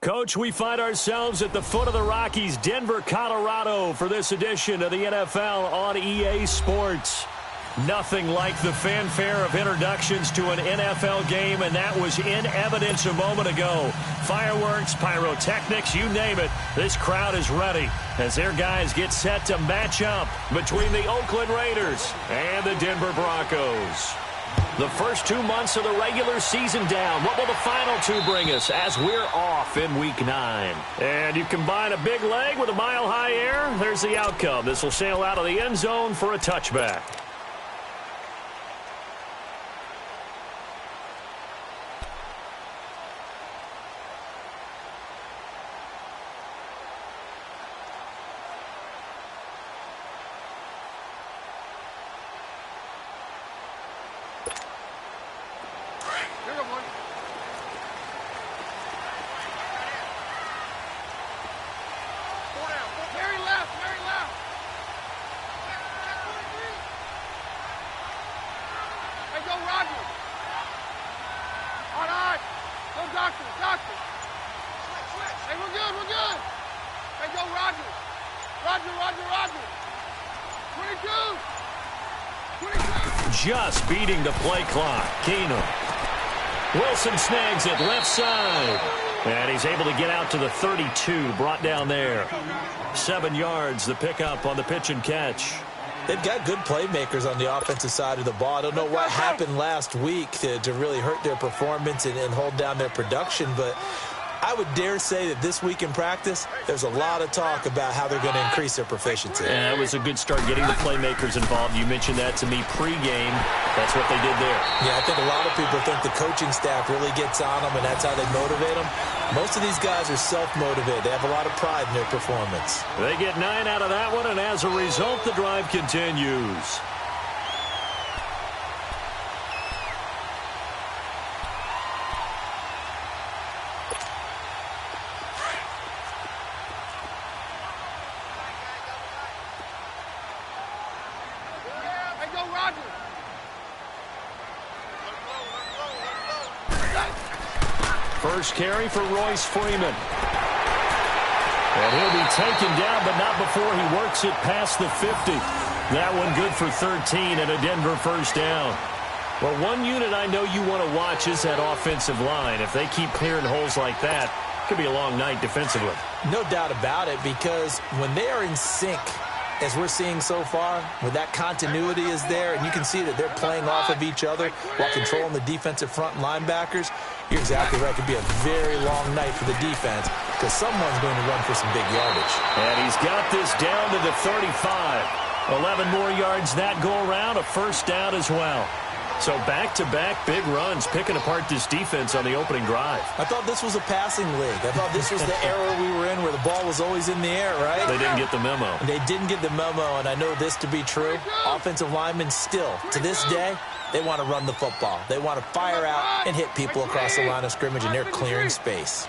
Coach, we find ourselves at the foot of the Rockies, Denver, Colorado, for this edition of the NFL on EA Sports. Nothing like the fanfare of introductions to an NFL game, and that was in evidence a moment ago. Fireworks, pyrotechnics, you name it. This crowd is ready as their guys get set to match up between the Oakland Raiders and the Denver Broncos. The first 2 months of the regular season down. What will the final two bring us as we're off in Week 9? And you combine a big leg with a mile-high air, there's the outcome. This will sail out of the end zone for a touchback. Just beating the play clock. Keenum. Wilson snags it left side. And he's able to get out to the 32. Brought down there. 7 yards, the pickup on the pitch and catch. They've got good playmakers on the offensive side of the ball. I don't know what happened last week to really hurt their performance and hold down their production, but I would dare say that this week in practice, there's a lot of talk about how they're going to increase their proficiency. Yeah, that was a good start getting the playmakers involved. You mentioned that to me pregame. That's what they did there. Yeah, I think a lot of people think the coaching staff really gets on them, and that's how they motivate them. Most of these guys are self-motivated. They have a lot of pride in their performance. They get 9 out of that one, and as a result, the drive continues. First carry for Royce Freeman. And he'll be taken down, but not before he works it past the 50. That one good for 13 and a Denver first down. Well, one unit I know you want to watch is that offensive line. If they keep clearing holes like that, it could be a long night defensively. No doubt about it, because when they are in sync, as we're seeing so far, where that continuity is there, and you can see that they're playing off of each other while controlling the defensive front linebackers, you're exactly right. It could be a very long night for the defense because someone's going to run for some big yardage. And he's got this down to the 35. 11 more yards that go around, a first down as well. So back-to-back big runs, picking apart this defense on the opening drive. I thought this was a passing league. I thought this was the era we were in where the ball was always in the air, right? They didn't get the memo. They didn't get the memo, and I know this to be true. Offensive linemen still, to this day, they want to run the football. They want to fire out and hit people across the line of scrimmage, and they're clearing space.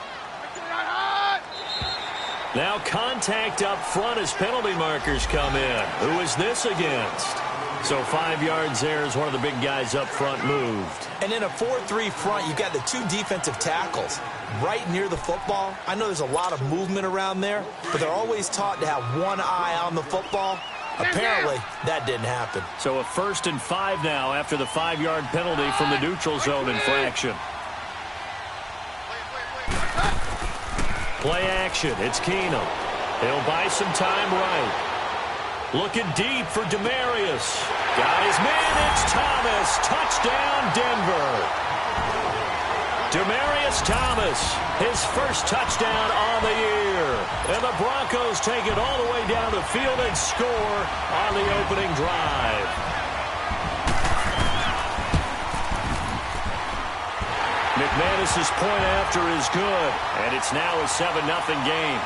Now contact up front as penalty markers come in. Who is this against? So 5 yards there as one of the big guys up front moved. And in a 4-3 front, you've got the 2 defensive tackles right near the football. I know there's a lot of movement around there, but they're always taught to have one eye on the football. Apparently, that didn't happen. So a 1st and 5 now after the 5-yard penalty from the neutral zone infraction. Play action. It's Keenum. He'll buy some time right. Looking deep for Demarius. Got his man. It's Thomas. Touchdown, Denver. Demarius Thomas, his first touchdown on the year. And the Broncos take it all the way down the field and score on the opening drive. McManus's point after is good, and it's now a 7-0 game.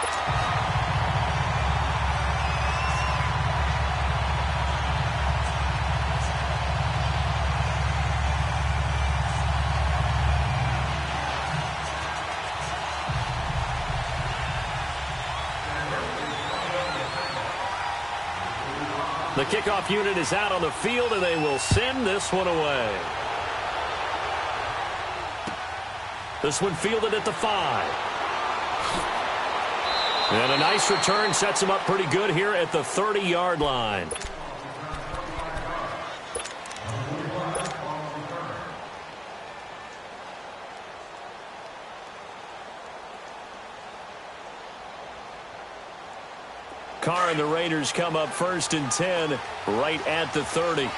The kickoff unit is out on the field, and they will send this one away. This one fielded at the 5. And a nice return sets him up pretty good here at the 30-yard line. Carr and the Raiders come up 1st and 10 right at the 30.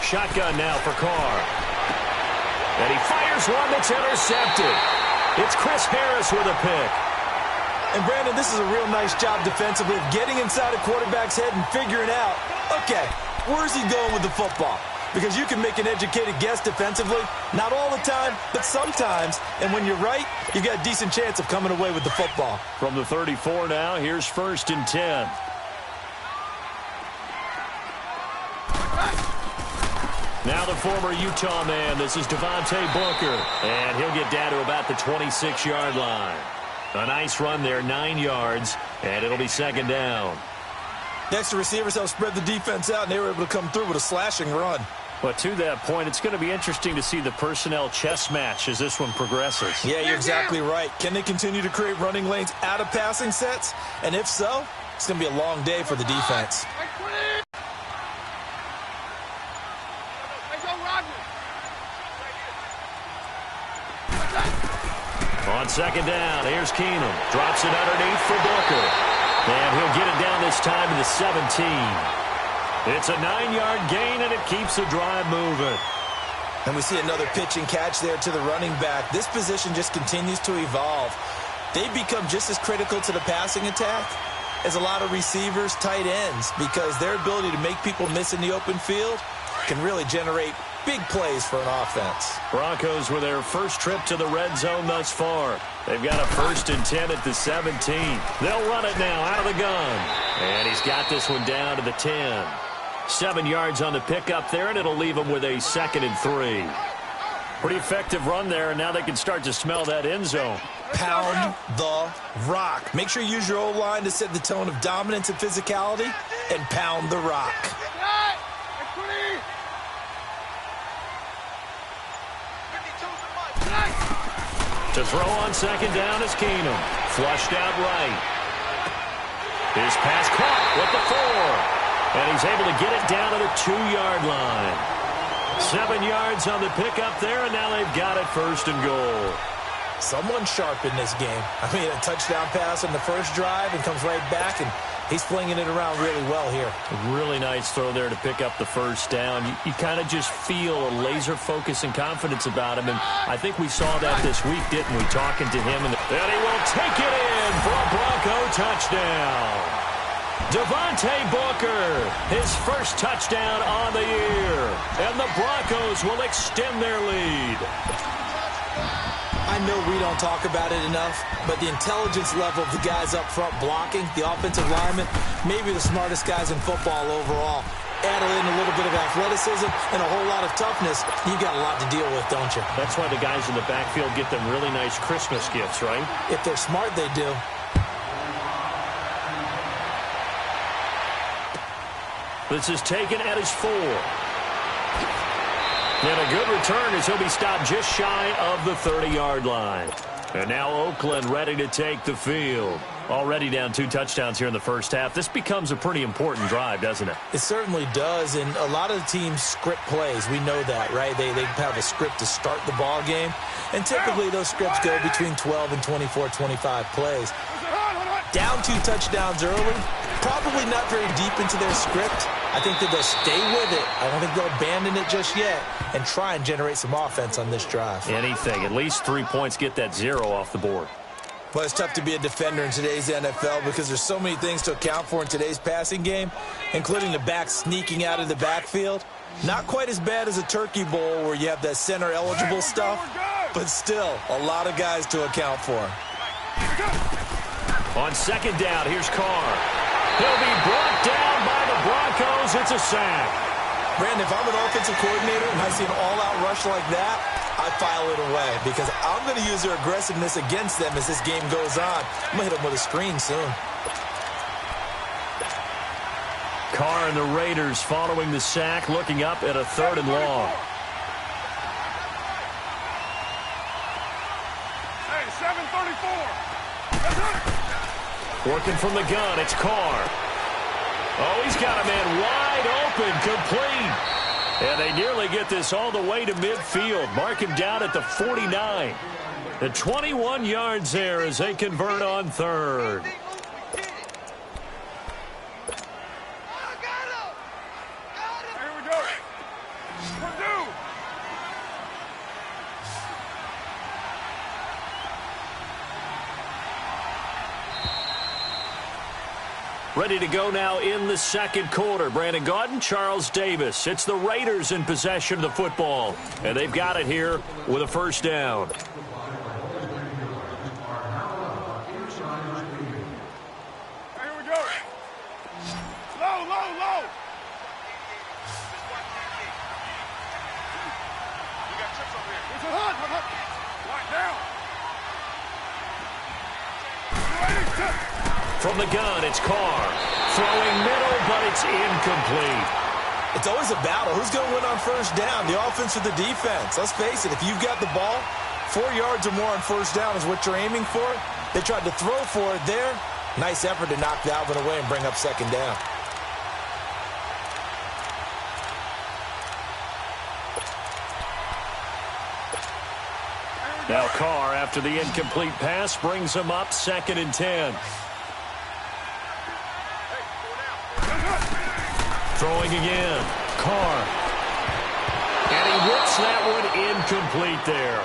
Shotgun now for Carr. And he fires one that's intercepted. It's Chris Harris with a pick. And, Brandon, this is a real nice job defensively of getting inside a quarterback's head and figuring out, okay, where's he going with the football? Because you can make an educated guess defensively, not all the time, but sometimes. And when you're right, you've got a decent chance of coming away with the football. From the 34 now, here's 1st and 10. Now the former Utah man, this is Devontae Booker. And he'll get down to about the 26-yard line. A nice run there, 9 yards, and it'll be 2nd down. Next, the receivers helped spread the defense out, and they were able to come through with a slashing run. But to that point, it's going to be interesting to see the personnel chess match as this one progresses. Yeah, you're exactly right. Can they continue to create running lanes out of passing sets? And if so, it's going to be a long day for the defense. On 2nd down, here's Keenum. Drops it underneath for Booker. And he'll get it down this time to the 17. It's a 9-yard gain, and it keeps the drive moving. And we see another pitch and catch there to the running back. This position just continues to evolve. They become just as critical to the passing attack as a lot of receivers, tight ends, because their ability to make people miss in the open field can really generate big plays for an offense. Broncos with their first trip to the red zone thus far. They've got a 1st and 10 at the 17. They'll run it now out of the gun. And he's got this one down to the 10. 7 yards on the pickup there, and it'll leave him with a 2nd and 3. Pretty effective run there, and now they can start to smell that end zone. Pound the rock. Make sure you use your O-line to set the tone of dominance and physicality, and pound the rock. To throw on 2nd down is Keenum. Flushed out right. His pass caught with the 4. And he's able to get it down to the 2-yard line. 7 yards on the pickup there, and now they've got it 1st and goal. Someone sharp in this game. I mean, a touchdown pass on the first drive and comes right back, and he's flinging it around really well here. A really nice throw there to pick up the 1st down. You kind of just feel a laser focus and confidence about him, and I think we saw that this week, didn't we, talking to him. And he will take it in for a Bronco touchdown. Devontae Booker, his first touchdown on the year, and the Broncos will extend their lead. I know we don't talk about it enough, but the intelligence level of the guys up front blocking, the offensive linemen, maybe the smartest guys in football overall. Add in a little bit of athleticism and a whole lot of toughness, you got a lot to deal with, don't you? That's why the guys in the backfield get them really nice Christmas gifts, right? If they're smart, they do. This is taken at his 4. And a good return as he'll be stopped just shy of the 30-yard line. And now Oakland ready to take the field. Already down 2 touchdowns here in the first half. This becomes a pretty important drive, doesn't it? It certainly does, and a lot of the teams script plays. We know that, right? They have a script to start the ball game, and typically those scripts go between 12 and 24, 25 plays. Down 2 touchdowns early, probably not very deep into their script. I think that they'll stay with it. I don't think they'll abandon it just yet and try and generate some offense on this drive. Anything. At least 3 points, get that 0 off the board. Well, it's tough to be a defender in today's NFL because there's so many things to account for in today's passing game, including the back sneaking out of the backfield. Not quite as bad as a turkey bowl where you have that center-eligible stuff, but still a lot of guys to account for. On 2nd down, here's Carr. He'll be brought down by the Broncos. It's a sack. Brandon, if I'm an offensive coordinator and I see an all-out rush like that, I file it away because I'm going to use their aggressiveness against them as this game goes on. I'm going to hit them with a screen soon. Carr and the Raiders following the sack, looking up at a 3rd and long. Hey, 734. Working from the gun, it's Carr. Oh, he's got a man wide open, complete. And they nearly get this all the way to midfield. Mark him down at the 49. The 21 yards there as they convert on 3rd. Ready to go now in the 2nd quarter. Brandon Gaudin, Charles Davis. It's the Raiders in possession of the football. And they've got it here with a 1st down. Here we go. Low, low, low. We got chips over here. It's a hook. Lock down. Ready, From the gun, it's Carr. Throwing middle, but it's incomplete. It's always a battle. Who's going to win on 1st down, the offense or the defense? Let's face it, if you've got the ball, 4 yards or more on 1st down is what you're aiming for. They tried to throw for it there. Nice effort to knock Dalvin away and bring up 2nd down. Now Carr, after the incomplete pass, brings him up 2nd and 10. Throwing again. Carr. And he whips that one incomplete there.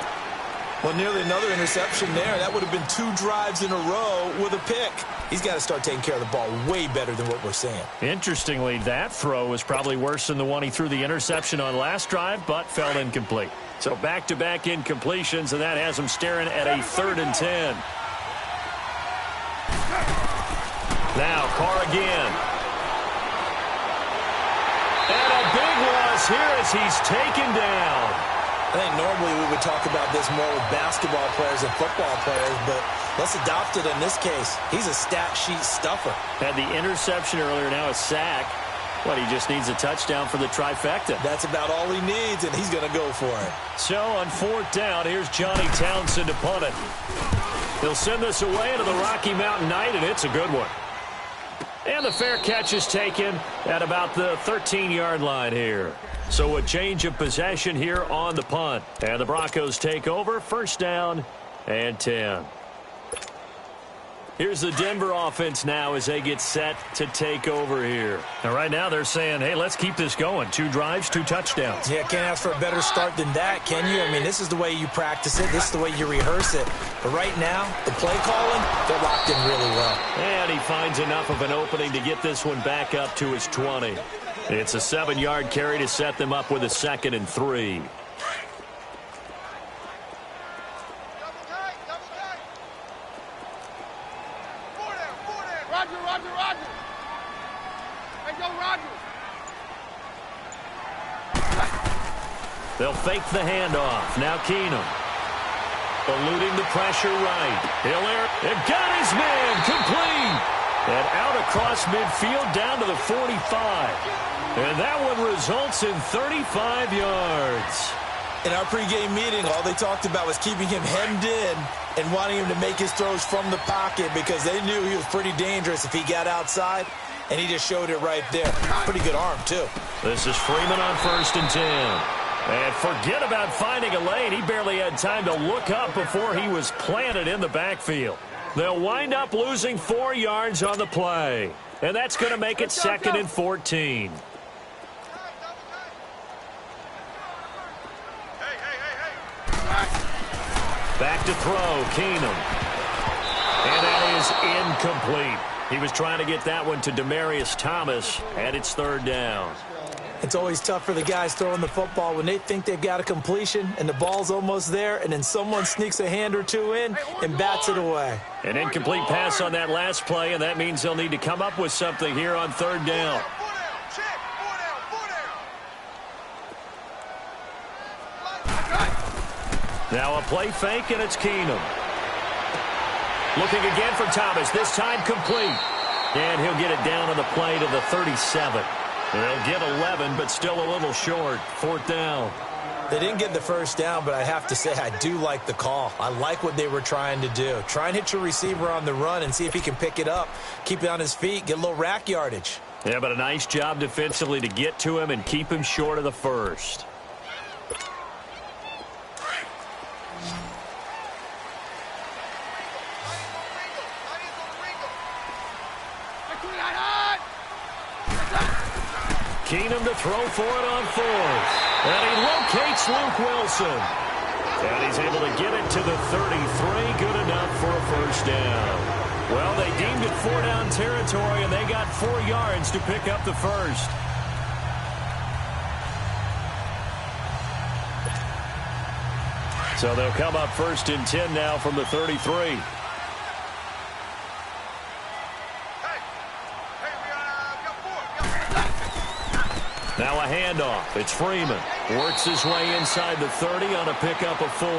Well, nearly another interception there. That would have been 2 drives in a row with a pick. He's got to start taking care of the ball way better than what we're seeing. Interestingly, that throw was probably worse than the one he threw the interception on last drive, but fell incomplete. So back-to-back incompletions, and that has him staring at a 3rd and 10. Now Carr again. And a big loss here as he's taken down. I think normally we would talk about this more with basketball players and football players, but let's adopt it in this case. He's a stat sheet stuffer. Had the interception earlier, now a sack. What, he just needs a touchdown for the trifecta. That's about all he needs, and he's going to go for it. So on 4th down, here's Johnny Townsend to punt it. He'll send this away to the Rocky Mountain Knight, and it's a good one. And the fair catch is taken at about the 13-yard line here. So a change of possession here on the punt. And the Broncos take over, 1st down and 10. Here's the Denver offense now as they get set to take over here. Now, right now they're saying, hey, let's keep this going. 2 drives, 2 touchdowns. Yeah, can't ask for a better start than that, can you? I mean, this is the way you practice it. This is the way you rehearse it. But right now, the play calling, they're locked in really well. And he finds enough of an opening to get this one back up to his 20. It's a 7-yard carry to set them up with a 2nd and 3. Roger. Hey, go, Roger. They'll fake the handoff. Now Keenum. Eluding the pressure right. Hill air. And got his man. Complete. And out across midfield down to the 45. And that one results in 35 yards. In our pregame meeting, all they talked about was keeping him hemmed in and wanting him to make his throws from the pocket because they knew he was pretty dangerous if he got outside, and he just showed it right there. Pretty good arm, too. This is Freeman on 1st and 10. And forget about finding a lane. He barely had time to look up before he was planted in the backfield. They'll wind up losing 4 yards on the play. And that's going to make it 2nd and 14. Back to throw, Keenum. And that is incomplete. He was trying to get that one to Demaryius Thomas, and it's 3rd down. It's always tough for the guys throwing the football when they think they've got a completion and the ball's almost there, and then someone sneaks a hand or two in and bats it away. An incomplete pass on that last play, and that means they'll need to come up with something here on 3rd down. Now a play fake, and it's Keenum. Looking again for Thomas, this time complete. And he'll get it down on the play to the 37. They'll get 11, but still a little short. 4th down. They didn't get the first down, but I have to say I do like the call. I like what they were trying to do. Try and hit your receiver on the run and see if he can pick it up, keep it on his feet, get a little rack yardage. Yeah, but a nice job defensively to get to him and keep him short of the first. Keenum to throw for it on 4th. And he locates Luke Wilson. And he's able to get it to the 33. Good enough for a first down. Well, they deemed it 4-down territory, and they got 4 yards to pick up the first. So they'll come up 1st and 10 now from the 33. Now a handoff. It's Freeman. Works his way inside the 30 on a pickup of 4.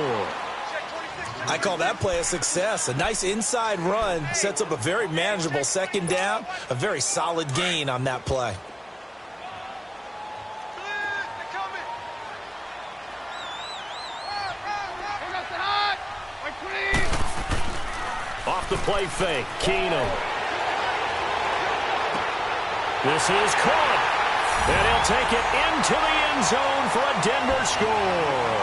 I call that play a success. A nice inside run sets up a very manageable 2nd down. A very solid gain on that play. Off the play fake. Keenum. This is caught. And he'll take it into the end zone for a Denver score.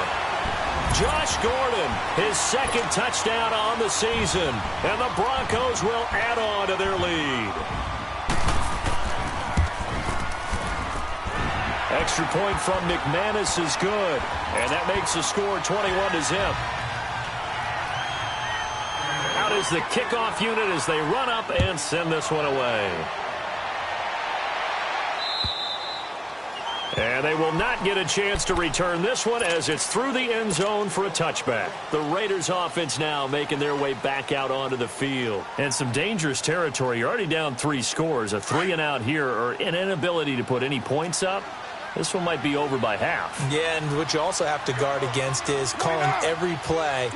Josh Gordon, his 2nd touchdown on the season. And the Broncos will add on to their lead. Extra point from McManus is good. And that makes the score 21-0. Out is the kickoff unit as they run up and send this one away. And they will not get a chance to return this one as it's through the end zone for a touchback. The Raiders offense now making their way back out onto the field. And some dangerous territory. You're already down 3 scores. A 3-and-out here or an inability to put any points up. This one might be over by half. Yeah, and what you also have to guard against is calling every play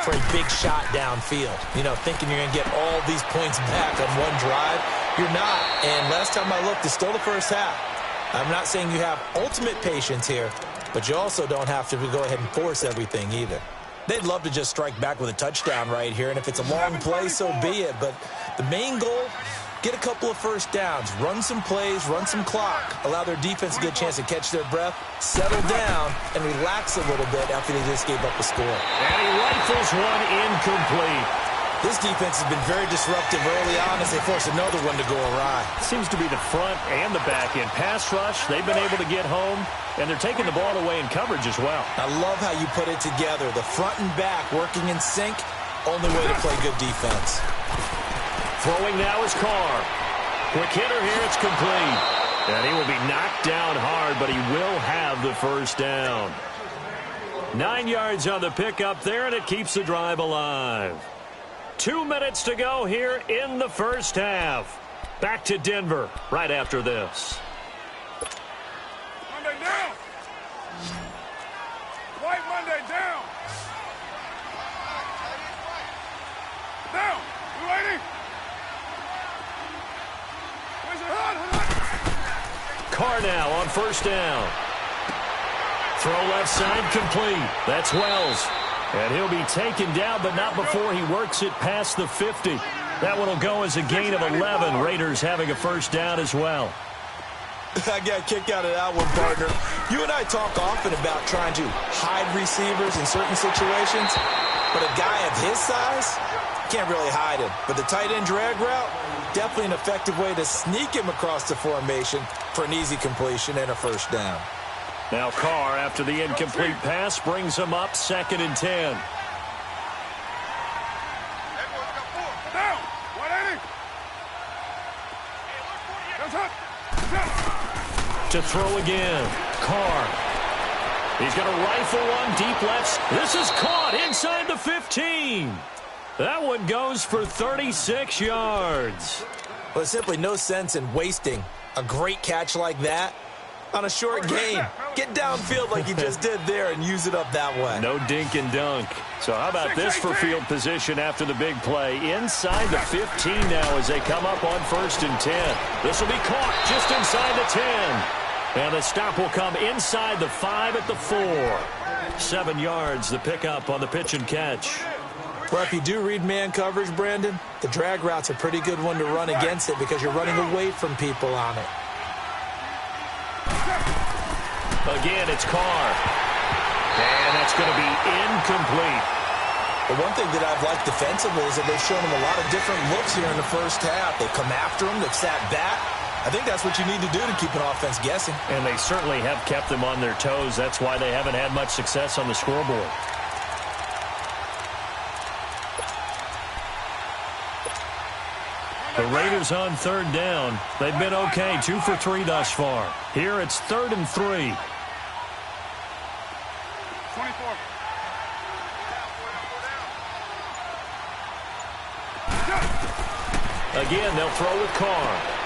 for a big shot downfield. You know, thinking you're going to get all these points back on one drive. You're not. And last time I looked, it's still the first half. I'm not saying you have ultimate patience here, but you also don't have to go ahead and force everything either. They'd love to just strike back with a touchdown right here, and if it's a long play, so be it. But the main goal, get a couple of first downs, run some plays, run some clock, allow their defense to get a chance to catch their breath, settle down, and relax a little bit after they just gave up a score. And he rifles one incomplete. This defense has been very disruptive early on as they force another one to go awry. Seems to be the front and the back end. Pass rush, they've been able to get home, and they're taking the ball away in coverage as well. I love how you put it together. The front and back working in sync, only way to play good defense. Throwing now is Carr. Quick hitter here, it's complete. And he will be knocked down hard, but he will have the first down. 9 yards on the pickup there, and it keeps the drive alive. 2 minutes to go here in the first half. Back to Denver right after this. Monday down. White Monday down. Down. You waiting? Where's your hood? Carr now on first down. Throw left side complete. That's Wells. And he'll be taken down, but not before he works it past the 50. That one will go as a gain of 11. Raiders having a first down as well. I got a kick out of that one, partner. You and I talk often about trying to hide receivers in certain situations, but a guy of his size can't really hide him. But the tight end drag route, definitely an effective way to sneak him across the formation for an easy completion and a first down. Now Carr, after the incomplete pass, brings him up 2nd and 10. Down. 180. To throw again. Carr. He's going to rifle one deep left. This is caught inside the 15. That one goes for 36 yards. Well, there's simply no sense in wasting a great catch like that on a short gain. Get downfield like you just did there and use it up that way. No dink and dunk. So how about this for field position after the big play? Inside the 15 now as they come up on 1st and 10. This will be caught just inside the 10. And the stop will come inside the 5 at the 4. 7 yards, the pickup on the pitch and catch. Well, if you do read man coverage, Brandon, the drag route's a pretty good one to run against it because you're running away from people on it. Again, it's Carr. And that's going to be incomplete. The one thing that I've liked defensively is that they've shown him a lot of different looks here in the first half. They've come after him. They've sat back. I think that's what you need to do to keep an offense guessing. And they certainly have kept them on their toes. That's why they haven't had much success on the scoreboard. The Raiders on 3rd down. They've been okay, 2 for 3 thus far. Here it's 3rd and 3. 24. Again, they'll throw with Carr.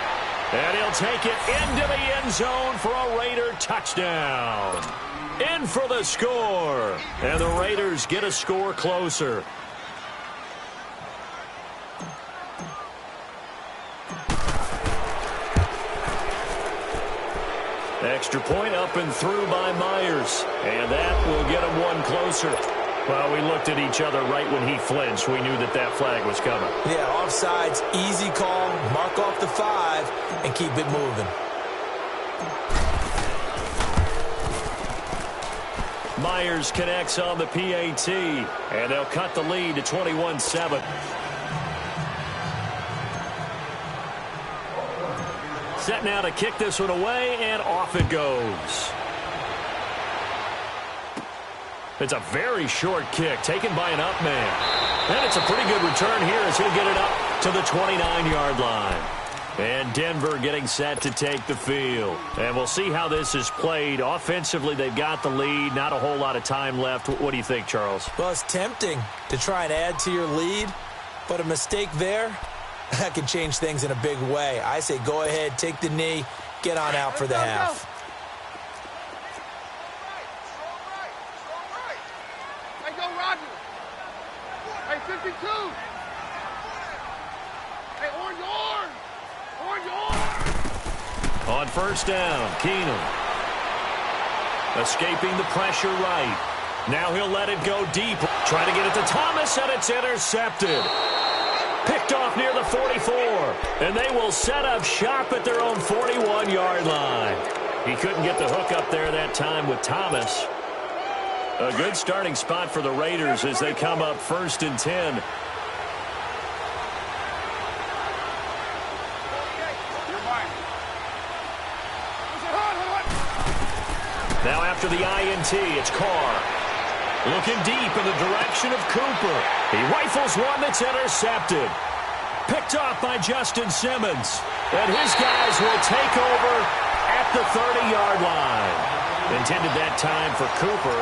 And he'll take it into the end zone for a Raider touchdown. In for the score. And the Raiders get a score closer. Extra point up and through by Myers. And that will get him one closer. Well, we looked at each other right when he flinched. We knew that that flag was coming. Yeah, offsides, easy call, mark off the 5, and keep it moving. Myers connects on the PAT, and they'll cut the lead to 21-7. Set now to kick this one away, and off it goes. It's a very short kick taken by an up man. And it's a pretty good return here as he'll get it up to the 29-yard line. And Denver getting set to take the field. And we'll see how this is played. Offensively, they've got the lead. Not a whole lot of time left. What do you think, Charles? Well, it's tempting to try and add to your lead, but a mistake there, that can change things in a big way. I say go ahead, take the knee, get on out for the half. Hey, go, Roger. Hey, 52. Hey, orange. On 1st down, Keenum. Escaping the pressure right. Now he'll let it go deep. Trying to get it to Thomas, and it's intercepted. Picked off near the 44. And they will set up shop at their own 41-yard line. He couldn't get the hook up there that time with Thomas. A good starting spot for the Raiders as they come up 1st and 10. Now after the INT, it's Carr. Looking deep in the direction of Cooper. He rifles one that's intercepted. Picked off by Justin Simmons. And his guys will take over at the 30-yard line. Intended that time for Cooper.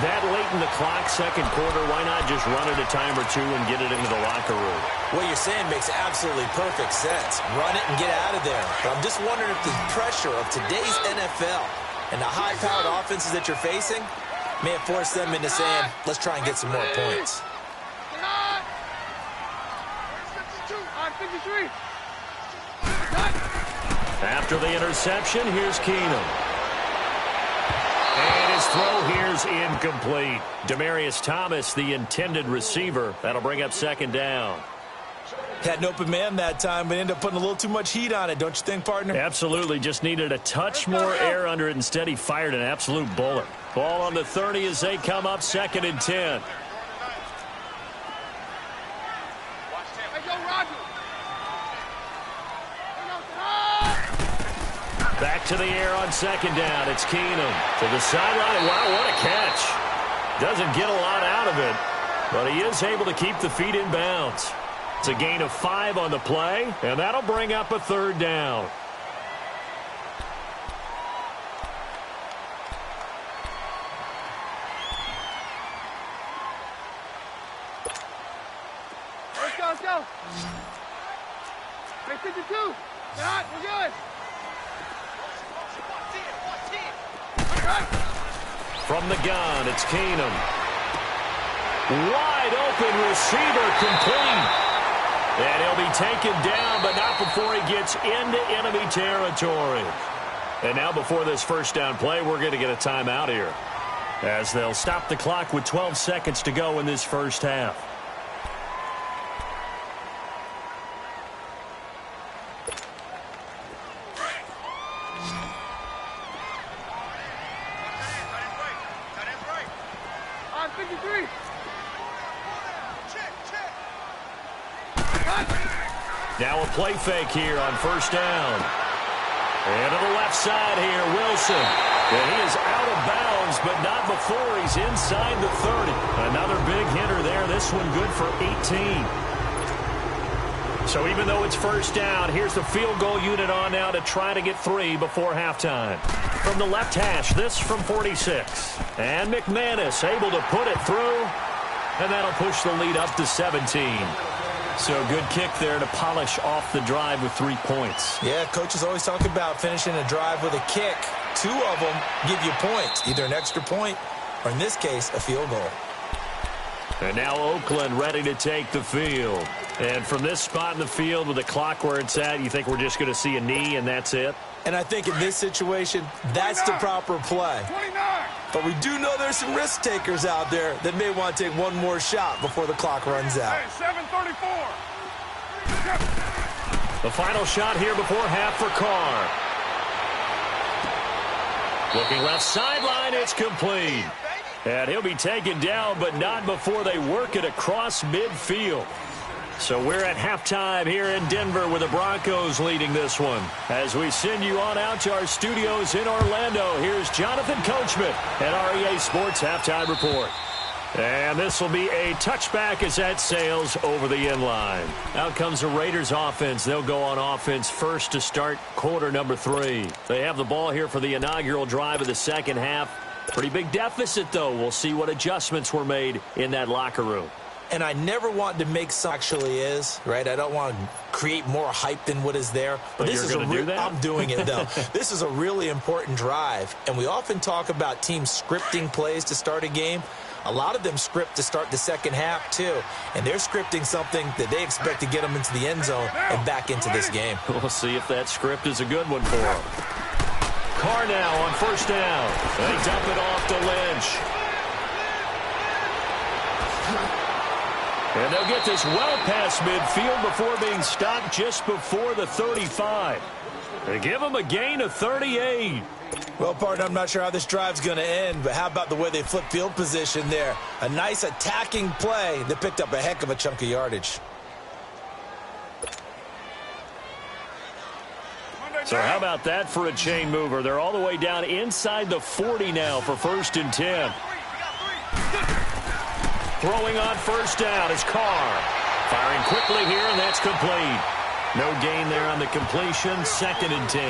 That late in the clock, 2nd quarter, why not just run it a time or two and get it into the locker room? What you're saying makes absolutely perfect sense. Run it and get out of there. But I'm just wondering if the pressure of today's NFL and the high-powered offenses that you're facing may have forced them into saying, let's try and get some more points. After the interception, here's Keenum. And his throw here's incomplete. Demaryius Thomas, the intended receiver. That'll bring up 2nd down. Had an open man that time, but ended up putting a little too much heat on it, don't you think, partner? Absolutely. Just needed a touch more air under it. Instead, he fired an absolute bullet. Ball on the 30 as they come up 2nd and 10. Back to the air on 2nd down. It's Keenum to the sideline. Wow, what a catch. Doesn't get a lot out of it, but he is able to keep the feet in bounds. It's a gain of 5 on the play, and that'll bring up a 3rd down. Let's go. Hey, 52. We're good. From the gun, it's Keenum. Wide open receiver, complete. And he'll be taken down, but not before he gets into enemy territory. And now before this first down play, we're going to get a timeout here, as they'll stop the clock with 12 seconds to go in this first half. On 53. Now a play fake here on first down. And to the left side here, Wilson. And he is out of bounds, but not before he's inside the 30. Another big hitter there. This one good for 18. So even though it's first down, here's the field goal unit on now to try to get 3 before halftime. From the left hash, this from 46. And McManus able to put it through. And that'll push the lead up to 17. So good kick there to polish off the drive with 3 points. Yeah, coaches always talk about finishing a drive with a kick. 2 of them give you points, either an extra point or, in this case, a field goal. And now Oakland ready to take the field. And from this spot in the field with the clock where it's at, you think we're just going to see a knee and that's it? And I think in this situation, that's the proper play. 29. But we do know there's some risk takers out there that may want to take one more shot before the clock runs out. Hey, 7:34. The final shot here before half for Carr. Looking left sideline, it's complete. And he'll be taken down, but not before they work it across midfield. So we're at halftime here in Denver with the Broncos leading this one. As we send you on out to our studios in Orlando, here's Jonathan Coachman at REA Sports Halftime Report. And this will be a touchback as that sails over the inline. Out comes the Raiders offense. They'll go on offense first to start quarter number 3. They have the ball here for the inaugural drive of the second half. Pretty big deficit, though. We'll see what adjustments were made in that locker room. And I never want to make some actually is, right? I don't want to create more hype than what is there. But this is going to do that? I'm doing it, though. This is a really important drive. And we often talk about teams scripting plays to start a game. A lot of them script to start the second half, too. And they're scripting something that they expect to get them into the end zone and back into this game. We'll see if that script is a good one for them. Carr now on first down. They dump it off to Lynch. And they'll get this well past midfield before being stopped just before the 35. They give them a gain of 38. Well, partner, I'm not sure how this drive's going to end, but how about the way they flip field position there? A nice attacking play that picked up a heck of a chunk of yardage. So how about that for a chain mover? They're all the way down inside the 40 now for 1st and 10. Throwing on first down is Carr. Firing quickly here, and that's complete. No gain there on the completion, 2nd and 10.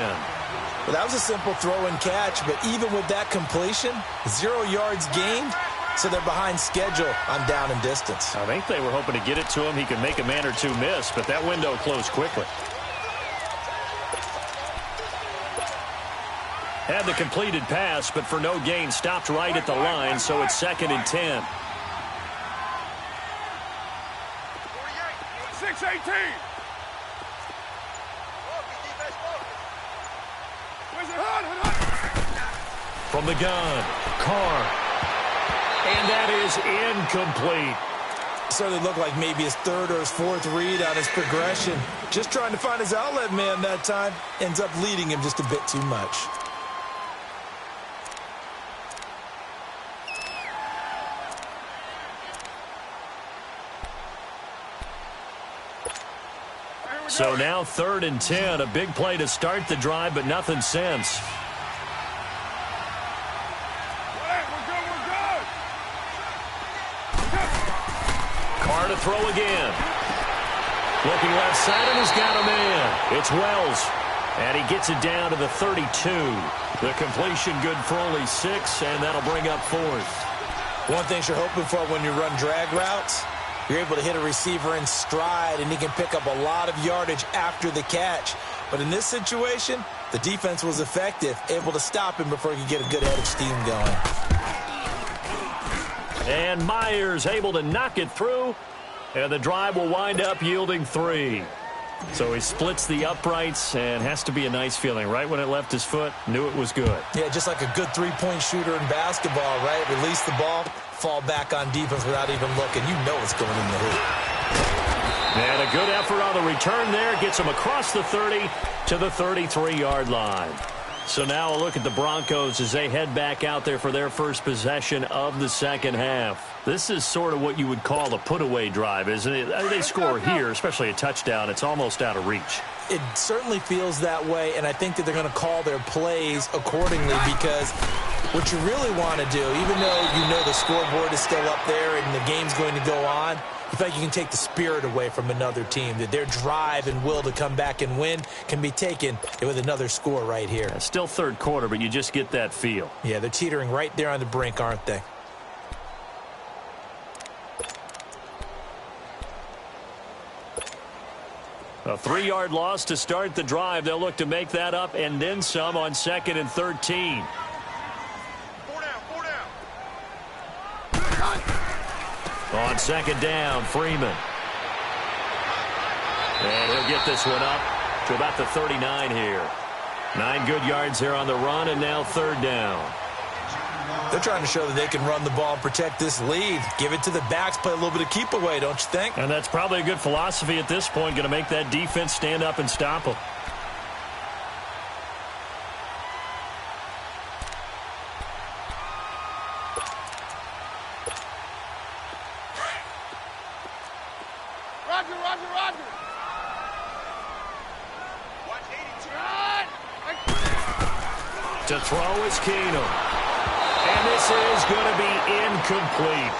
Well, that was a simple throw and catch, but even with that completion, 0 yards gained, so they're behind schedule on down and distance. I think they were hoping to get it to him. He could make a man or two miss, but that window closed quickly. Had the completed pass, but for no gain, stopped right at the line, so it's 2nd and 10. 6:18. From the gun, Carr. And that is incomplete. Certainly looked like maybe his 3rd or his 4th read on his progression. Just trying to find his outlet man that time. Ends up leading him just a bit too much. So now 3rd and 10, a big play to start the drive, but nothing since. Carr to throw again. Looking left side, and he's got a man. It's Wells, and he gets it down to the 32. The completion good for only 6, and that'll bring up 4th. One thing you're hoping for when you run drag routes, you're able to hit a receiver in stride, and he can pick up a lot of yardage after the catch. But in this situation, the defense was effective, able to stop him before he could get a good head of steam going. And Myers able to knock it through, and the drive will wind up yielding 3. So he splits the uprights, and has to be a nice feeling. Right when it left his foot, knew it was good. Yeah, just like a good three-point shooter in basketball, right? Release the ball, fall back on defense without even looking. You know it's going in the hoop. And a good effort on the return there. Gets him across the 30 to the 33-yard line. So now a look at the Broncos as they head back out there for their first possession of the second half. This is sort of what you would call a put-away drive, isn't it? They score here, especially a touchdown. It's almost out of reach. It certainly feels that way, and I think that they're going to call their plays accordingly because what you really want to do, even though you know the scoreboard is still up there and the game's going to go on, you feel like you can take the spirit away from another team, that their drive and will to come back and win can be taken with another score right here. Still third quarter, but you just get that feel. Yeah, they're teetering right there on the brink, aren't they? A 3-yard loss to start the drive. They'll look to make that up and then some on 2nd and 13. 4 down. On 2nd down, Freeman. And he'll get this one up to about the 39 here. 9 good yards here on the run, and now 3rd down. They're trying to show that they can run the ball and protect this lead. Give it to the backs, play a little bit of keep away, don't you think? And that's probably a good philosophy at this point, going to make that defense stand up and stop them. Roger, Roger, Roger. Watch 82. To throw is Keenum. And this is going to be incomplete.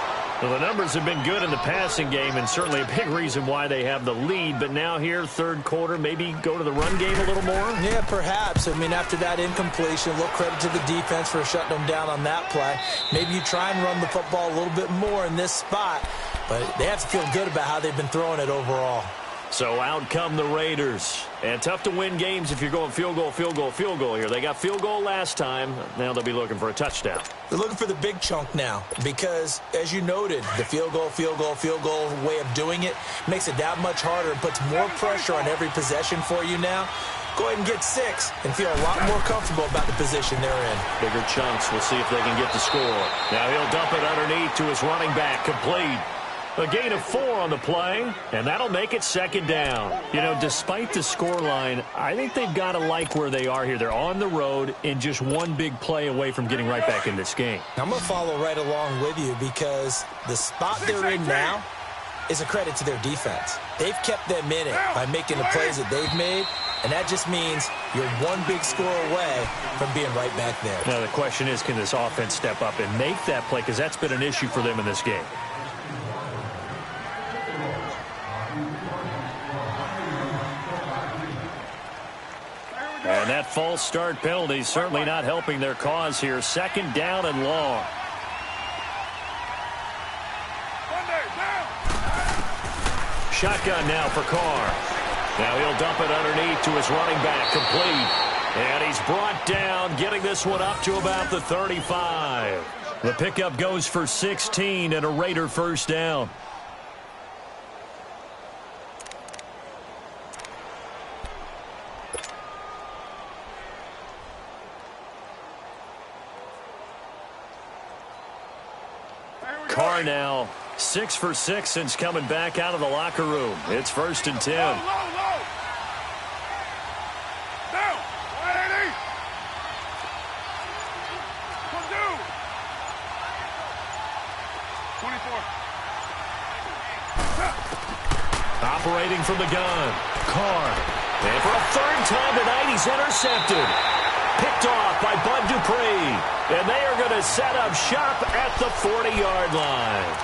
Well, the numbers have been good in the passing game, and certainly a big reason why they have the lead. But now here, third quarter, maybe go to the run game a little more? Yeah, perhaps. I mean, after that incompletion, a little credit to the defense for shutting them down on that play. Maybe you try and run the football a little bit more in this spot. But they have to feel good about how they've been throwing it overall. So out come the Raiders. And tough to win games if you're going field goal, field goal, field goal here. They got field goal last time. Now they'll be looking for a touchdown. They're looking for the big chunk now because, as you noted, the field goal, field goal, field goal way of doing it makes it that much harder and puts more pressure on every possession for you now. Go ahead and get 6 and feel a lot more comfortable about the position they're in. Bigger chunks. We'll see if they can get the score. Now he'll dump it underneath to his running back. Complete. A gain of 4 on the play, and that'll make it 2nd down. You know, despite the scoreline, I think they've got to like where they are here. They're on the road and just one big play away from getting right back in this game. I'm going to follow right along with you because the spot they're in now is a credit to their defense. They've kept them in it by making the plays that they've made, and that just means you're one big score away from being right back there. Now, the question is, can this offense step up and make that play? Because that's been an issue for them in this game. And that false start penalty certainly not helping their cause here. 2nd down and long. Shotgun now for Carr. Now he'll dump it underneath to his running back. Complete. And he's brought down, getting this one up to about the 35. The pickup goes for 16 and a Raider first down. Carr now 6 for 6 since coming back out of the locker room. It's 1st and 10. Low, low, low. Down. 180. Come do. 24. Operating from the gun. Carr. And for a 3rd time tonight, he's intercepted. Picked off by Bud Dupree. And they are going to set up shop at the 40-yard line.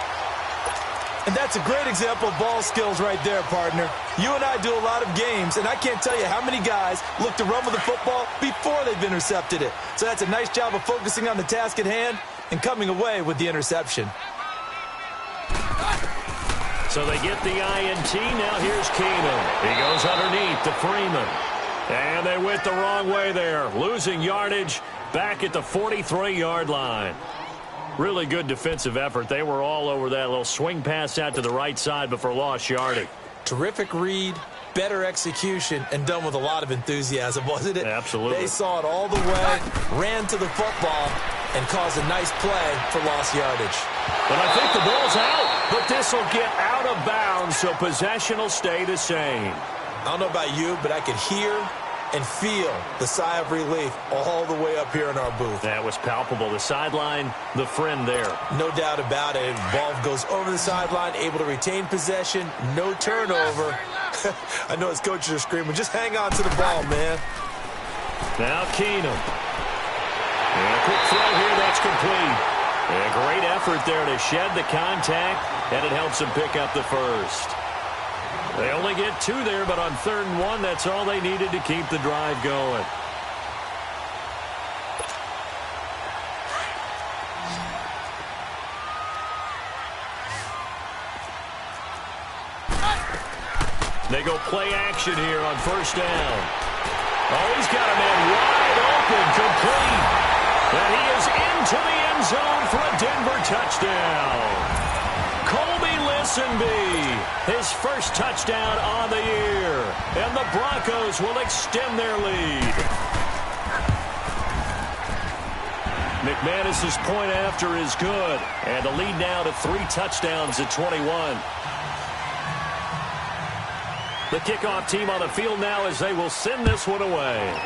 And that's a great example of ball skills right there, partner. You and I do a lot of games, and I can't tell you how many guys look to run with the football before they've intercepted it. So that's a nice job of focusing on the task at hand and coming away with the interception. So they get the INT. Now here's Keenum. He goes underneath to Freeman. And they went the wrong way there, losing yardage back at the 43-yard line. Really good defensive effort. They were all over that little swing pass out to the right side before lost yardage. Terrific read, better execution, and done with a lot of enthusiasm, wasn't it? Absolutely. They saw it all the way, ran to the football, and caused a nice play for lost yardage. But I think the ball's out, but this will get out of bounds, so possession will stay the same. I don't know about you, but I could hear and feel the sigh of relief all the way up here in our booth. That was palpable. The sideline, the friend there. No doubt about it. Ball goes over the sideline, able to retain possession, no turnover. I know his coaches are screaming, just hang on to the ball, man. Now Keenum. And a quick throw here, that's complete. And a great effort there to shed the contact, and it helps him pick up the first. They only get 2 there, but on 3rd and 1, that's all they needed to keep the drive going. They go play action here on 1st down. Oh, he's got a man wide open, complete. And he is into the end zone for a Denver touchdown. His first touchdown on the year. And the Broncos will extend their lead. McManus's point after is good. And the lead now to 3 touchdowns at 21. The kickoff team on the field now as they will send this one away.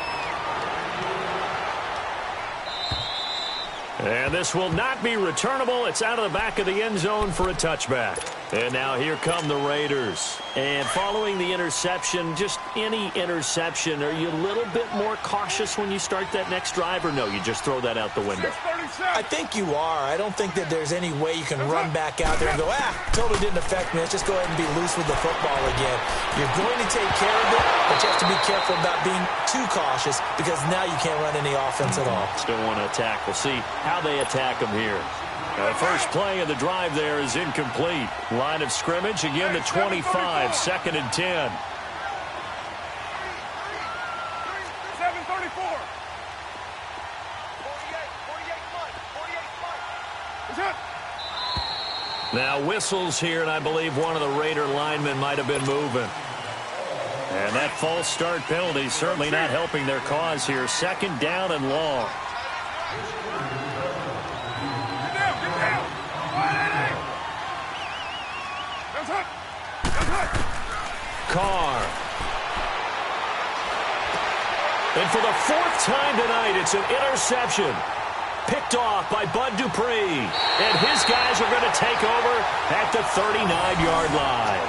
And this will not be returnable. It's out of the back of the end zone for a touchback. And now here come the Raiders. And following the interception, just any interception, are you a little bit more cautious when you start that next drive, or no, you just throw that out the window? I think you are. I don't think that there's any way you can run back out there and go, totally didn't affect me. Let's just go ahead and be loose with the football again. You're going to take care of it, but you have to be careful about being too cautious because now you can't run any offense at all. Still want to attack. We'll see how they attack them here. The first play of the drive there is incomplete. Line of scrimmage, again the 25, 2nd and 10. 7:34. 48. Now whistles here, and I believe one of the Raider linemen might have been moving. And that false start penalty certainly not helping their cause here. 2nd down and long. Carr. And for the 4th time tonight, it's an interception. Picked off by Bud Dupree. And his guys are going to take over at the 39-yard line.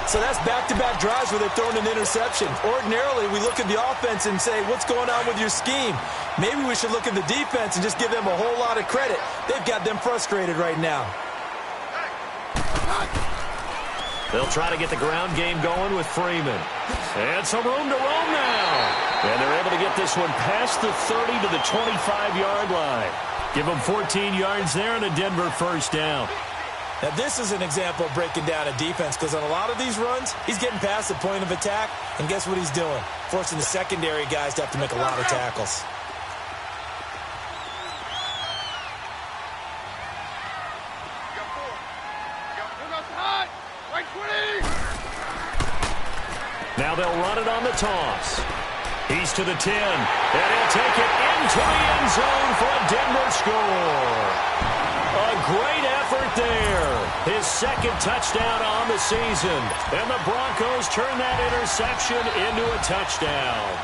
So that's back-to-back drives where they're throwing an interception. Ordinarily, we look at the offense and say, what's going on with your scheme? Maybe we should look at the defense and just give them a whole lot of credit. They've got them frustrated right now. They'll try to get the ground game going with Freeman. And some room to roam now. And they're able to get this one past the 30 to the 25-yard line. Give them 14 yards there and a Denver first down. Now, this is an example of breaking down a defense because on a lot of these runs, he's getting past the point of attack, and guess what he's doing? Forcing the secondary guys to have to make a lot of tackles. Now they'll run it on the toss. He's to the 10, and he'll take it into the end zone for a Denver score. A great effort there. His 2nd touchdown on the season. And the Broncos turn that interception into a touchdown.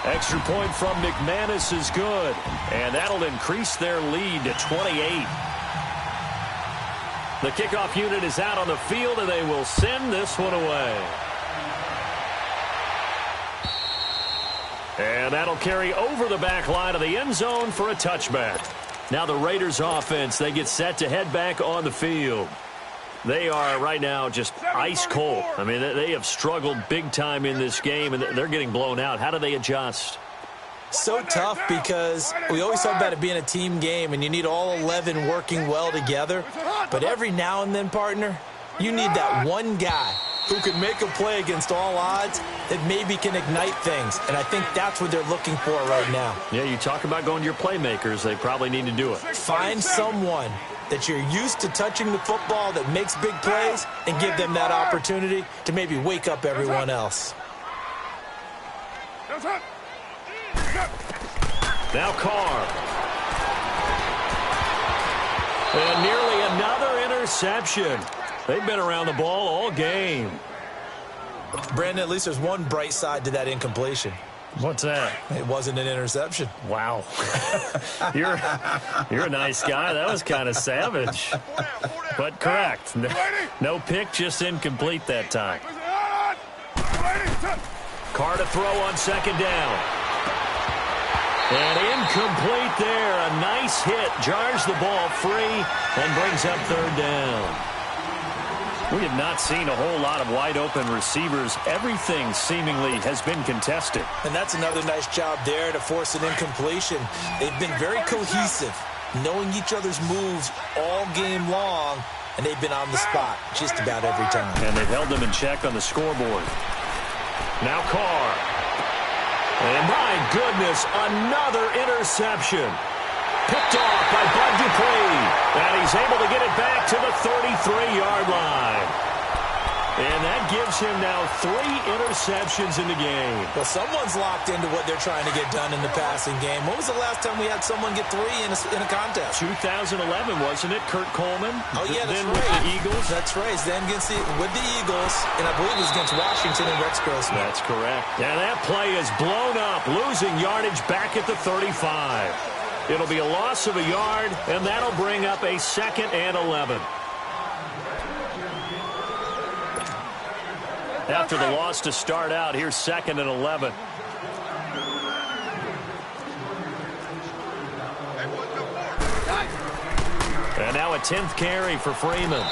Extra point from McManus is good. And that'll increase their lead to 28. The kickoff unit is out on the field, and they will send this one away. And that'll carry over the back line of the end zone for a touchback. Now the Raiders offense, they get set to head back on the field. They are right now just ice cold. I mean, they have struggled big time in this game, and they're getting blown out. How do they adjust? So tough because we always talk about it being a team game, and you need all 11 working well together. But every now and then, partner, You need that one guy who can make a play against all odds that maybe can ignite things. And I think that's what they're looking for right now. Yeah, you talk about going to your playmakers. They probably need to do it. Find someone that you're used to touching the football that makes big plays and give them that opportunity to maybe wake up everyone else. Now Carr. And nearly another interception. They've been around the ball all game. Brandon, at least there's one bright side to that incompletion. What's that? It wasn't an interception. Wow. You're a nice guy. That was kind of savage. But correct. No pick, just incomplete that time. Carr to throw on second down. And incomplete there. A nice hit. Jars the ball free and brings up third down. We have not seen a whole lot of wide-open receivers. Everything seemingly has been contested. And that's another nice job there to force an incompletion. They've been very cohesive, knowing each other's moves all game long, and they've been on the spot just about every time. And they've held them in check on the scoreboard. Now Carr. And my goodness, another interception. Picked off by Bud Dupree. And he's able to get it back to the 33-yard line. And that gives him now 3 interceptions in the game. Well, someone's locked into what they're trying to get done in the passing game. When was the last time we had someone get 3 in a contest? 2011, wasn't it? Kurt Coleman? Oh, yeah, that's then right. With the Eagles? That's right. Then with the Eagles, and I believe it was against Washington and Rex Grossman. That's correct. And that play is blown up, losing yardage back at the 35. It'll be a loss of a yard, and that'll bring up a 2nd and 11. After the loss to start out, here's 2nd and 11. And now a 10th carry for Freeman.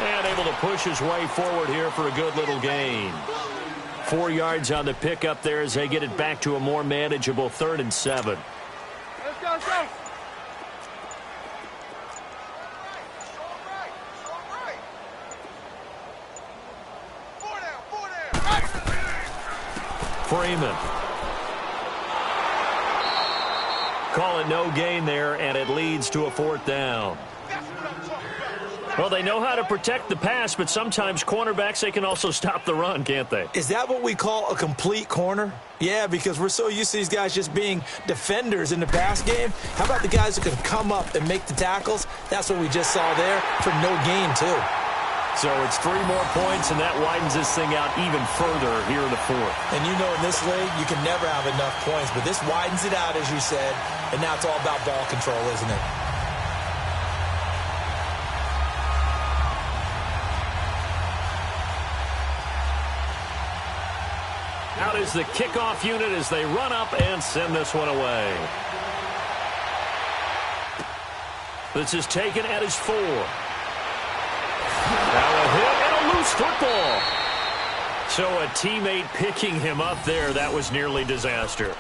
And able to push his way forward here for a good little gain. 4 yards on the pickup there as they get it back to a more manageable 3rd and 7. Let's go. Freeman. Call it no gain there, and it leads to a 4th down. Well, they know how to protect the pass, but sometimes cornerbacks, they can also stop the run, can't they? Is that what we call a complete corner? Yeah, because we're so used to these guys just being defenders in the pass game. How about the guys who can come up and make the tackles? That's what we just saw there for no gain, too. So it's 3 more points, and that widens this thing out even further here in the 4th. And you know in this league, you can never have enough points, but this widens it out, as you said, and now it's all about ball control, isn't it? Out is the kickoff unit as they run up and send this one away. This is taken at his 4. Now a hit and a loose football. So a teammate picking him up there, that was nearly disaster.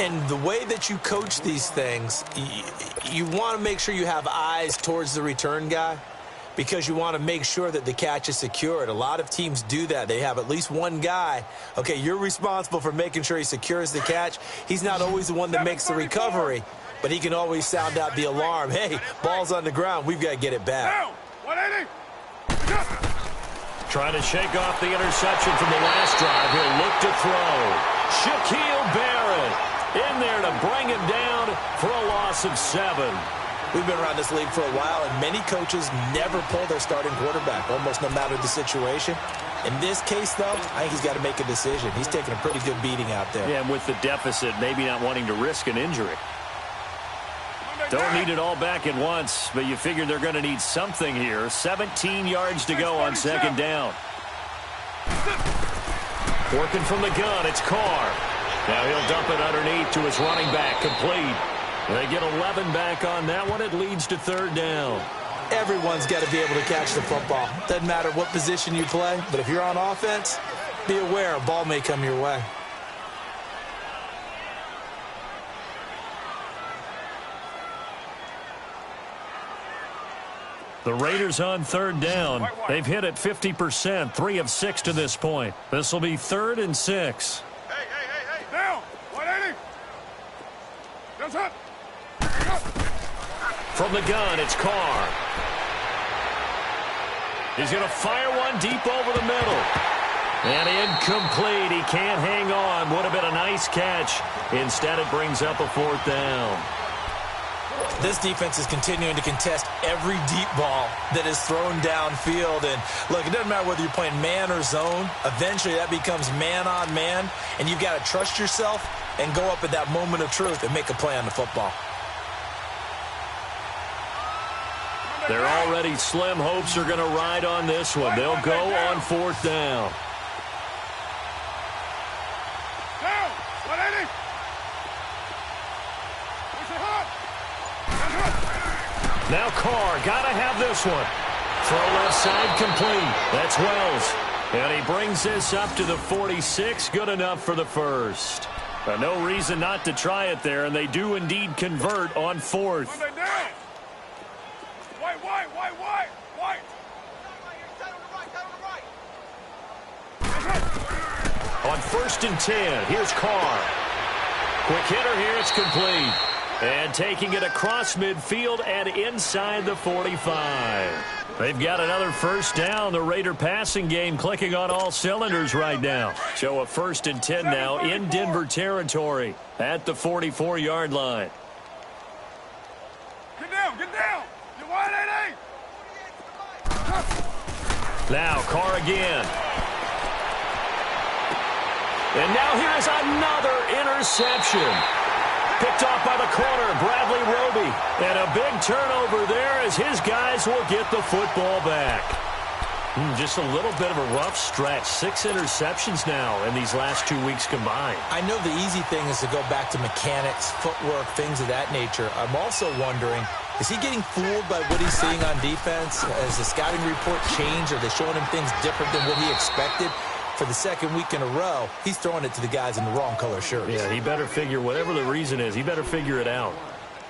And the way that you coach these things, you want to make sure you have eyes towards the return guy because you want to make sure that the catch is secured. A lot of teams do that. They have at least one guy. Okay, you're responsible for making sure he secures the catch. He's not always the one that makes the recovery, but he can always sound out the alarm. Hey, ball's on the ground. We've got to get it back. 180. Trying to shake off the interception from the last drive. He'll look to throw. Shaquille Barrett in there to bring him down for a loss of 7. We've been around this league for a while, and many coaches never pull their starting quarterback, almost no matter the situation. In this case, though, I think he's got to make a decision. He's taking a pretty good beating out there. Yeah, and with the deficit, maybe not wanting to risk an injury. Don't need it all back at once, but you figure they're going to need something here. 17 yards to go on 2nd down. Working from the gun, it's Carr. Now he'll dump it underneath to his running back, complete. They get 11 back on that one. It leads to 3rd down. Everyone's got to be able to catch the football. Doesn't matter what position you play, but if you're on offense, be aware a ball may come your way. The Raiders on third down. They've hit it 50%, 3 of 6 to this point. This will be 3rd and 6. Hey. Down. 180. That's up. From the gun, it's Carr. He's going to fire one deep over the middle. And incomplete. He can't hang on. Would have been a nice catch. Instead, it brings up a 4th down. This defense is continuing to contest every deep ball that is thrown downfield. And, look, it doesn't matter whether you're playing man or zone. Eventually, that becomes man on man. And you've got to trust yourself and go up at that moment of truth and make a play on the football. Their already slim hopes are going to ride on this one. They'll go on 4th down. Down. 180. Now Carr, got to have this one. Throw left side complete. That's Wells. And he brings this up to the 46. Good enough for the first. No reason not to try it there, and they do indeed convert on 4th. White. On 1st and 10, here's Carr. Quick hitter here, it's complete. And taking it across midfield and inside the 45. They've got another 1st down. The Raider passing game clicking on all cylinders right now. So a 1st and 10 now in Denver territory at the 44-yard line. Get down. You're 180. Now Carr again. And now here's another interception. Picked off by the corner, Bradley Roby. And a big turnover there as his guys will get the football back. Just a little bit of a rough stretch. 6 interceptions now in these last 2 weeks combined. I know the easy thing is to go back to mechanics, footwork, things of that nature. I'm also wondering, is he getting fooled by what he's seeing on defense? Has the scouting report changed? Are they showing him things different than what he expected? For the 2nd week in a row, he's throwing it to the guys in the wrong color shirts. Yeah, he better figure, whatever the reason is, he better figure it out.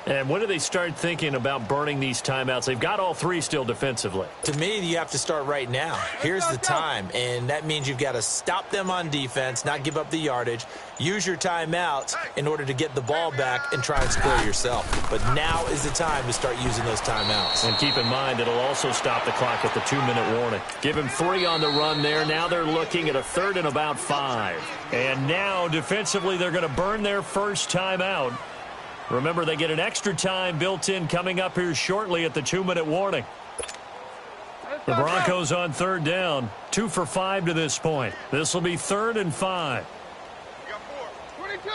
And when do they start thinking about burning these timeouts? They've got all 3 still defensively. To me, you have to start right now. Here's the time, and that means you've got to stop them on defense, not give up the yardage, use your timeouts in order to get the ball back and try and score yourself. But now is the time to start using those timeouts. And keep in mind, it'll also stop the clock at the 2-minute warning. Give him 3 on the run there. Now they're looking at a 3rd and about 5. And now, defensively, they're going to burn their first timeout. Remember, they get an extra time built in coming up here shortly at the 2-minute warning. The Broncos on 3rd down, 2 for 5 to this point. This will be 3rd and 5. 22.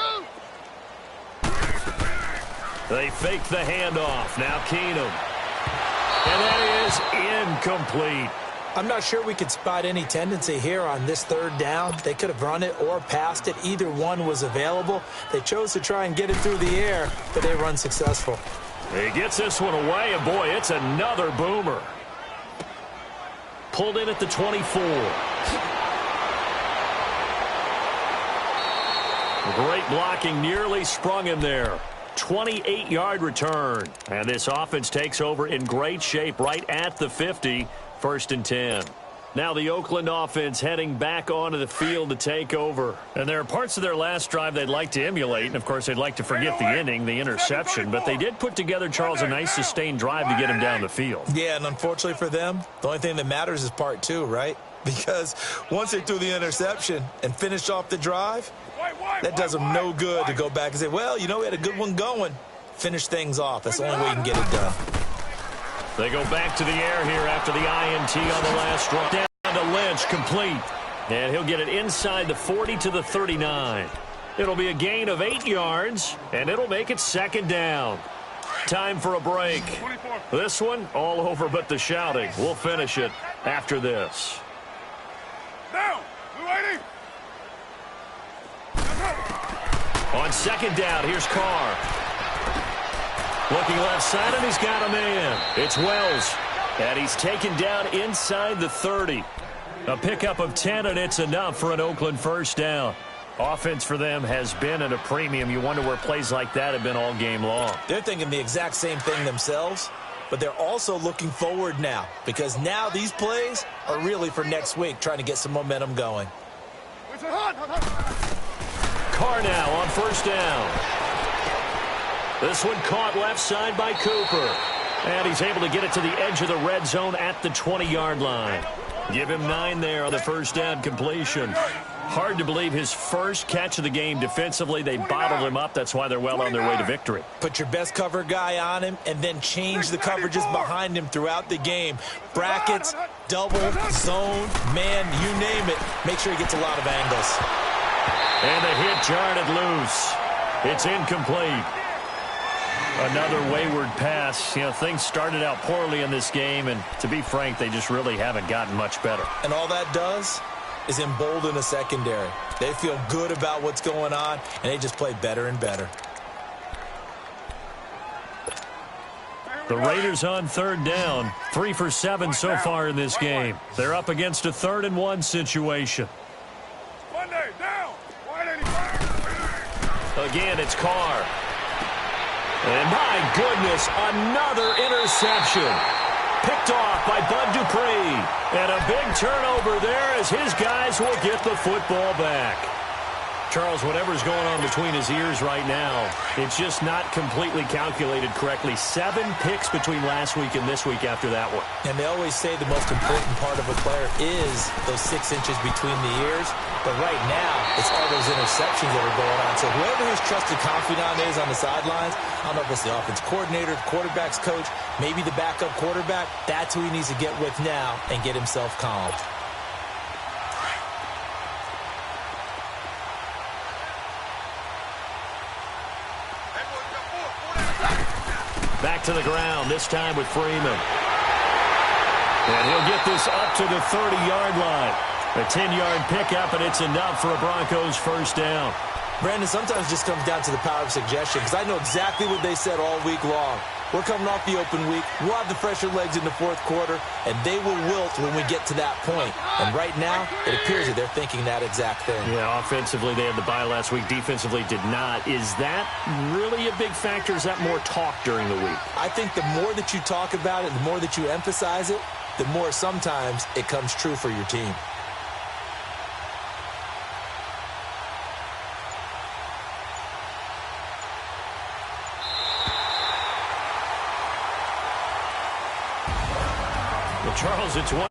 They fake the handoff. Now Keenum. And that is incomplete. I'm not sure we could spot any tendency here on this 3rd down. They could have run it or passed it. Either one was available. They chose to try and get it through the air, but they were unsuccessful. He gets this one away, and boy, it's another boomer. Pulled in at the 24. Great blocking, nearly sprung him there. 28-yard return. And this offense takes over in great shape right at the 50. 1st and 10. Now the Oakland offense heading back onto the field to take over. And there are parts of their last drive they'd like to emulate. And, of course, they'd like to forget the inning, the interception. But they did put together, Charles, a nice sustained drive to get him down the field. Yeah, and unfortunately for them, the only thing that matters is part 2, right? Because once they threw the interception and finished off the drive, that does them no good to go back and say, well, you know, we had a good one going. Finish things off. That's the only way you can get it done. They go back to the air here after the INT on the last drive. Down to Lynch, complete. And he'll get it inside the 40 to the 39. It'll be a gain of 8 yards, and it'll make it 2nd down. Time for a break. This one, all over but the shouting. We'll finish it after this. Down. 280. On 2nd down, here's Carr. Looking left side, and he's got a man. It's Wells. And he's taken down inside the 30. A pickup of 10, and it's enough for an Oakland 1st down. Offense for them has been at a premium. You wonder where plays like that have been all game long. They're thinking the exact same thing themselves. but they're also looking forward now because now these plays are really for next week, trying to get some momentum going. Carr now on first down. This one caught left side by Cooper. And he's able to get it to the edge of the red zone at the 20-yard line. Give him 9 there on the first down completion. Hard to believe his first catch of the game defensively. They bottled him up. That's why they're well on their way to victory. Put your best cover guy on him and then change the coverages behind him throughout the game. Brackets, double, zone, man, you name it. Make sure he gets a lot of angles. And the hit jarred it loose. It's incomplete. Another wayward pass. You know, things started out poorly in this game, and to be frank, they just really haven't gotten much better. And all that does is embolden a secondary. They feel good about what's going on, and they just play better and better. The Raiders on third down. 3 for 7 so far in this game. They're up against a 3rd and 1 situation. Monday, down. Again, it's Carr. And my goodness, another interception. Picked off by Bud Dupree. And a big turnover there as his guys will get the football back. Charles, whatever's going on between his ears right now, it's just not completely calculated correctly. 7 picks between last week and this week after that one. And they always say the most important part of a player is those 6 inches between the ears. But right now, it's all those interceptions that are going on. So whoever his trusted confidant is on the sidelines, I don't know if it's the offense coordinator, the quarterback's coach, maybe the backup quarterback, that's who he needs to get with now and get himself calmed. Back to the ground, this time with Freeman. And he'll get this up to the 30-yard line. A 10-yard pickup, and it's enough for a Broncos first down. Brandon, sometimes it just comes down to the power of suggestion because I know exactly what they said all week long. We're coming off the open week. We'll have the fresher legs in the 4th quarter, and they will wilt when we get to that point. And right now, it appears that they're thinking that exact thing. Yeah, offensively, they had the bye last week. Defensively, did not. Is that really a big factor? Is that more talk during the week? I think the more that you talk about it, the more that you emphasize it, the more sometimes it comes true for your team. Charles, it's 1